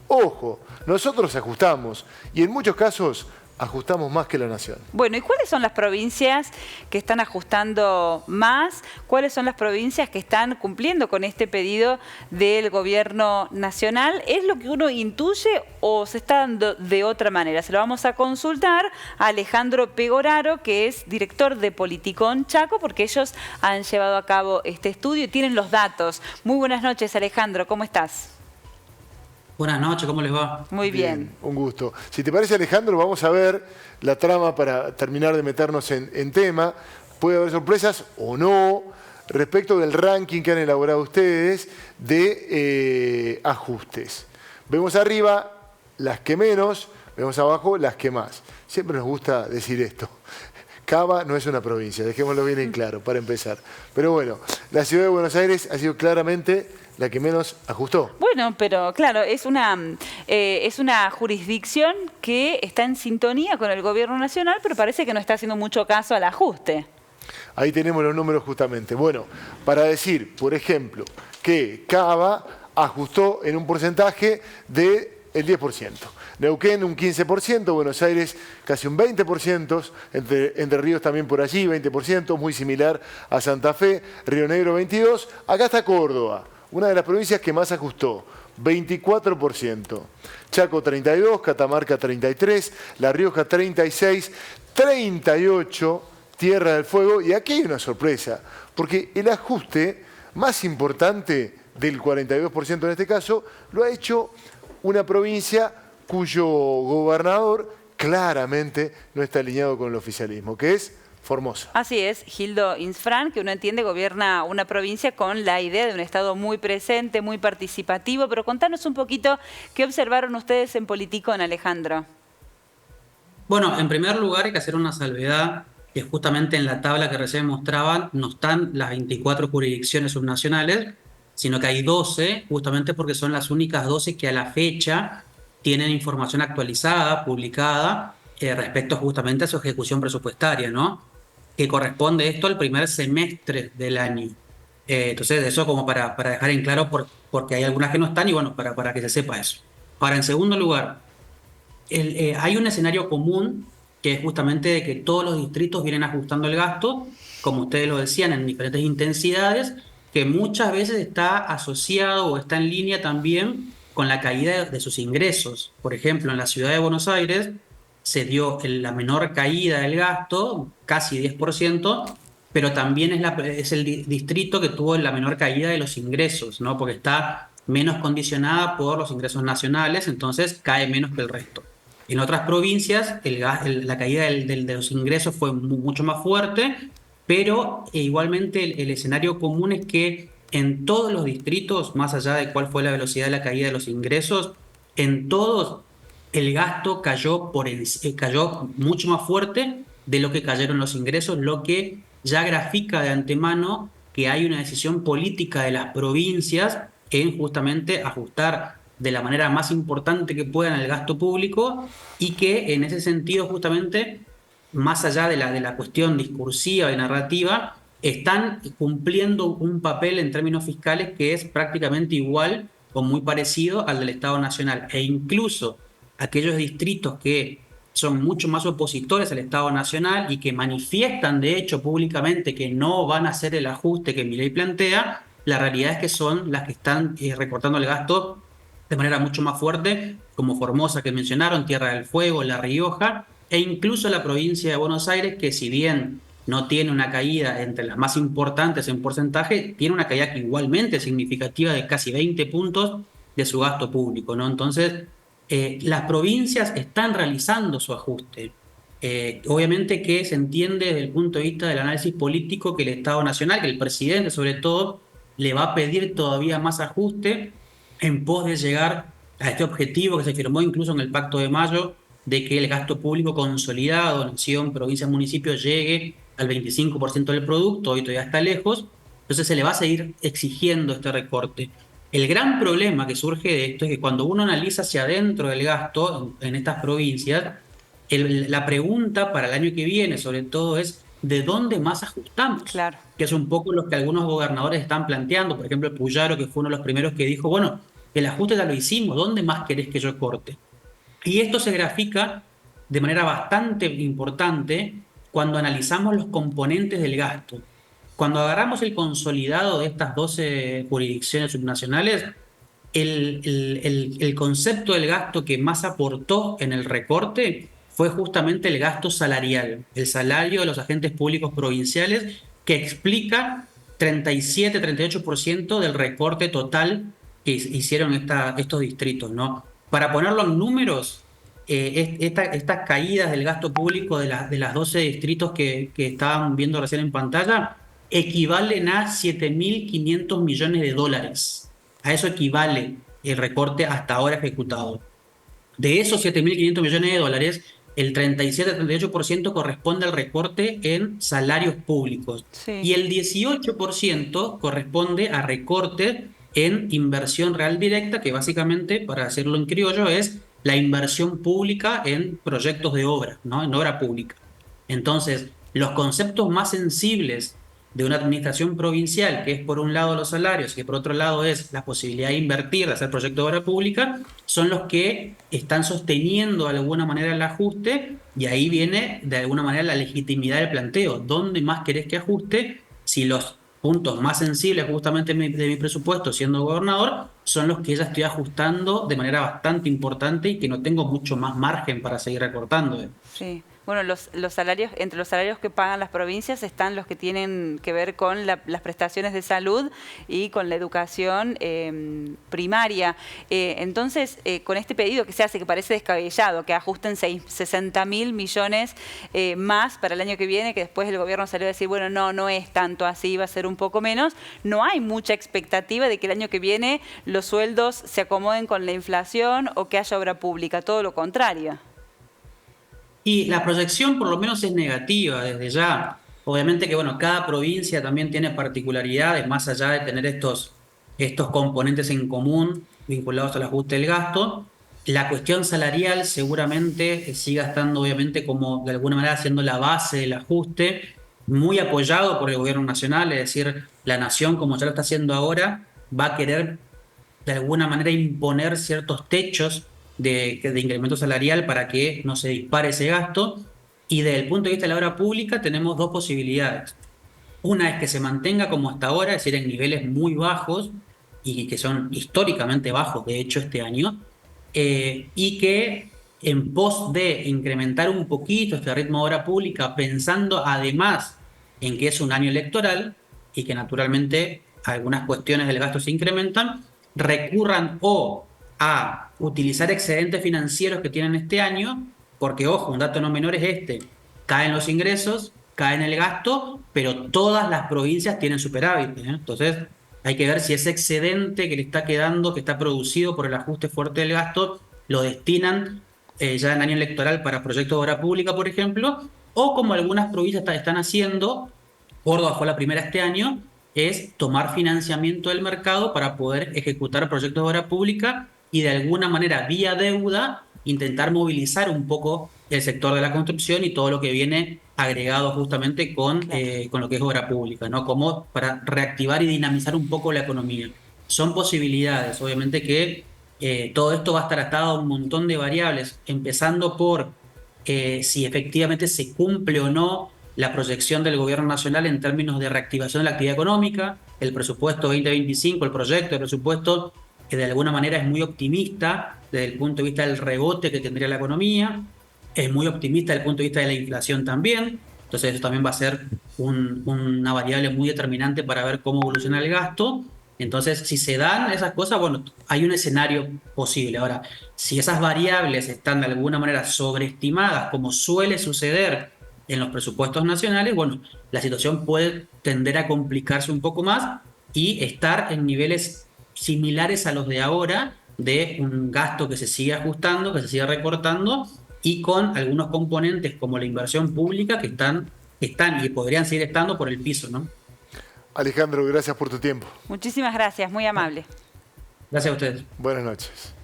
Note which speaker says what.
Speaker 1: Ojo, nosotros ajustamos y en muchos casos ajustamos más que la nación.
Speaker 2: Bueno, ¿y cuáles son las provincias que están ajustando más? ¿Cuáles son las provincias que están cumpliendo con este pedido del gobierno nacional? ¿Es lo que uno intuye o se está dando de otra manera? Se lo vamos a consultar a Alejandro Pegoraro, que es director de Politicón Chaco, porque ellos han llevado a cabo este estudio y tienen los datos. Muy buenas noches, Alejandro, ¿cómo estás?
Speaker 3: Buenas noches, ¿cómo les va?
Speaker 2: Muy bien.
Speaker 1: Un gusto. Si te parece, Alejandro, vamos a ver la trama para terminar de meternos en tema. Puede haber sorpresas o no respecto del ranking que han elaborado ustedes de ajustes. Vemos arriba las que menos, vemos abajo las que más. Siempre nos gusta decir esto. Cava no es una provincia, dejémoslo bien en claro, para empezar. Pero bueno, la ciudad de Buenos Aires ha sido claramente la que menos ajustó.
Speaker 2: Bueno, pero claro, es una jurisdicción que está en sintonía con el gobierno nacional, pero parece que no está haciendo mucho caso al ajuste.
Speaker 1: Ahí tenemos los números justamente. Bueno, para decir, por ejemplo, que Cava ajustó en un porcentaje del 10%. Neuquén un 15%, Buenos Aires casi un 20%, Entre Ríos también por allí, 20%, muy similar a Santa Fe, Río Negro 22%. Acá está Córdoba, una de las provincias que más ajustó, 24%. Chaco 32%, Catamarca 33%, La Rioja 36%, 38%, Tierra del Fuego. Y aquí hay una sorpresa, porque el ajuste más importante del 42% en este caso, lo ha hecho una provincia cuyo gobernador claramente no está alineado con el oficialismo, que es Formosa.
Speaker 2: Así es, Gildo Insfrán, que uno entiende gobierna una provincia con la idea de un Estado muy presente, muy participativo, pero contanos un poquito qué observaron ustedes en Politicón, Alejandro.
Speaker 3: Bueno, en primer lugar hay que hacer una salvedad, que justamente en la tabla que recién mostraban no están las 24 jurisdicciones subnacionales, sino que hay 12, justamente porque son las únicas 12 que a la fecha tienen información actualizada, publicada, respecto justamente a su ejecución presupuestaria, ¿no? Que corresponde esto al primer semestre del año. Entonces, eso como para dejar en claro, porque hay algunas que no están y bueno, para que se sepa eso. Ahora, en segundo lugar, hay un escenario común que es justamente de que todos los distritos vienen ajustando el gasto, como ustedes lo decían, en diferentes intensidades, que muchas veces está asociado o está en línea también con la caída de sus ingresos. Por ejemplo, en la ciudad de Buenos Aires se dio la menor caída del gasto, casi 10%, pero también es el distrito que tuvo la menor caída de los ingresos, ¿no? Porque está menos condicionada por los ingresos nacionales, entonces cae menos que el resto. En otras provincias la caída de los ingresos fue mucho más fuerte, pero igualmente el escenario común es que en todos los distritos, más allá de cuál fue la velocidad de la caída de los ingresos, en todos el gasto cayó mucho más fuerte de lo que cayeron los ingresos, lo que ya grafica de antemano que hay una decisión política de las provincias en justamente ajustar de la manera más importante que puedan el gasto público y que en ese sentido justamente, más allá de la cuestión discursiva y narrativa, están cumpliendo un papel en términos fiscales que es prácticamente igual o muy parecido al del Estado Nacional. E incluso aquellos distritos que son mucho más opositores al Estado Nacional y que manifiestan de hecho públicamente que no van a hacer el ajuste que mi ley plantea, la realidad es que son las que están recortando el gasto de manera mucho más fuerte, como Formosa que mencionaron, Tierra del Fuego, La Rioja, e incluso la provincia de Buenos Aires, que si bien no tiene una caída entre las más importantes en porcentaje, tiene una caída que igualmente es significativa de casi 20 puntos de su gasto público, ¿no? Entonces, las provincias están realizando su ajuste. Obviamente que se entiende desde el punto de vista del análisis político que el Estado Nacional, que el presidente sobre todo, le va a pedir todavía más ajuste en pos de llegar a este objetivo que se firmó incluso en el Pacto de Mayo, de que el gasto público consolidado, nación, provincias, municipios, llegue al 25% del producto. Hoy todavía está lejos, entonces se le va a seguir exigiendo este recorte. El gran problema que surge de esto es que cuando uno analiza hacia adentro del gasto en estas provincias, la pregunta para el año que viene sobre todo es ¿de dónde más ajustamos?
Speaker 2: Claro.
Speaker 3: Que es un poco lo que algunos gobernadores están planteando. Por ejemplo, Puyaro, que fue uno de los primeros que dijo, bueno, el ajuste ya lo hicimos, ¿dónde más querés que yo corte? Y esto se grafica de manera bastante importante cuando analizamos los componentes del gasto. Cuando agarramos el consolidado de estas 12 jurisdicciones subnacionales, el concepto del gasto que más aportó en el recorte fue justamente el gasto salarial, el salario de los agentes públicos provinciales, que explica 37-38% del recorte total que hicieron estos distritos, ¿no? Para ponerlo en números, estas caídas del gasto público de las 12 distritos que estaban viendo recién en pantalla equivalen a 7.500 millones de dólares. A eso equivale el recorte hasta ahora ejecutado. De esos 7.500 millones de dólares, el 37-38% corresponde al recorte en salarios públicos.
Speaker 2: Sí.
Speaker 3: Y el 18% corresponde a recorte en inversión real directa, que básicamente, para hacerlo en criollo, es la inversión pública en proyectos de obra, ¿no? En obra pública. Entonces, los conceptos más sensibles de una administración provincial, que es por un lado los salarios y que por otro lado es la posibilidad de invertir, de hacer proyectos de obra pública, son los que están sosteniendo de alguna manera el ajuste, y ahí viene de alguna manera la legitimidad del planteo. ¿Dónde más querés que ajuste si los puntos más sensibles justamente de mi presupuesto siendo gobernador son los que ya estoy ajustando de manera bastante importante y que no tengo mucho más margen para seguir recortando?
Speaker 2: Sí. Bueno, los salarios, entre los salarios que pagan las provincias están los que tienen que ver con las prestaciones de salud y con la educación primaria. Entonces, con este pedido que se hace, que parece descabellado, que ajusten 60.000 millones más para el año que viene, que después el gobierno salió a decir, bueno, no es tanto así, va a ser un poco menos, no hay mucha expectativa de que el año que viene los sueldos se acomoden con la inflación o que haya obra pública, todo lo contrario.
Speaker 3: Y la proyección por lo menos es negativa desde ya. Obviamente que bueno, cada provincia también tiene particularidades, más allá de tener estos componentes en común vinculados al ajuste del gasto. La cuestión salarial seguramente siga estando obviamente como de alguna manera siendo la base del ajuste, muy apoyado por el gobierno nacional, es decir, la nación, como ya lo está haciendo ahora, va a querer de alguna manera imponer ciertos techos de incremento salarial para que no se dispare ese gasto. Y desde el punto de vista de la obra pública tenemos dos posibilidades. Una es que se mantenga como hasta ahora, es decir, en niveles muy bajos y que son históricamente bajos, de hecho, este año, y que en pos de incrementar un poquito este ritmo de obra pública, pensando además en que es un año electoral y que naturalmente algunas cuestiones del gasto se incrementan, recurran o a utilizar excedentes financieros que tienen este año, porque ojo, un dato no menor es este: caen los ingresos, caen el gasto, pero todas las provincias tienen superávit, ¿eh? Entonces hay que ver si ese excedente que le está quedando, que está producido por el ajuste fuerte del gasto, lo destinan ya en año electoral para proyectos de obra pública, por ejemplo, o como algunas provincias están haciendo, Córdoba fue la primera este año, es tomar financiamiento del mercado para poder ejecutar proyectos de obra pública y de alguna manera vía deuda intentar movilizar un poco el sector de la construcción y todo lo que viene agregado justamente con lo que es obra pública, ¿no? Como para reactivar y dinamizar un poco la economía. Son posibilidades, obviamente que todo esto va a estar atado a un montón de variables, empezando por si efectivamente se cumple o no la proyección del gobierno nacional en términos de reactivación de la actividad económica. El presupuesto 2025, el proyecto de presupuesto, que de alguna manera es muy optimista desde el punto de vista del rebote que tendría la economía, es muy optimista desde el punto de vista de la inflación también. Entonces eso también va a ser una variable muy determinante para ver cómo evoluciona el gasto. Entonces, si se dan esas cosas, bueno, hay un escenario posible. Ahora, si esas variables están de alguna manera sobreestimadas, como suele suceder en los presupuestos nacionales, bueno, la situación puede tender a complicarse un poco más y estar en niveles similares a los de ahora, de un gasto que se sigue ajustando, que se sigue recortando, y con algunos componentes como la inversión pública que están y podrían seguir estando por el piso, ¿no?
Speaker 1: Alejandro, gracias por tu tiempo.
Speaker 2: Muchísimas gracias, muy amable.
Speaker 3: Gracias a ustedes.
Speaker 1: Buenas noches.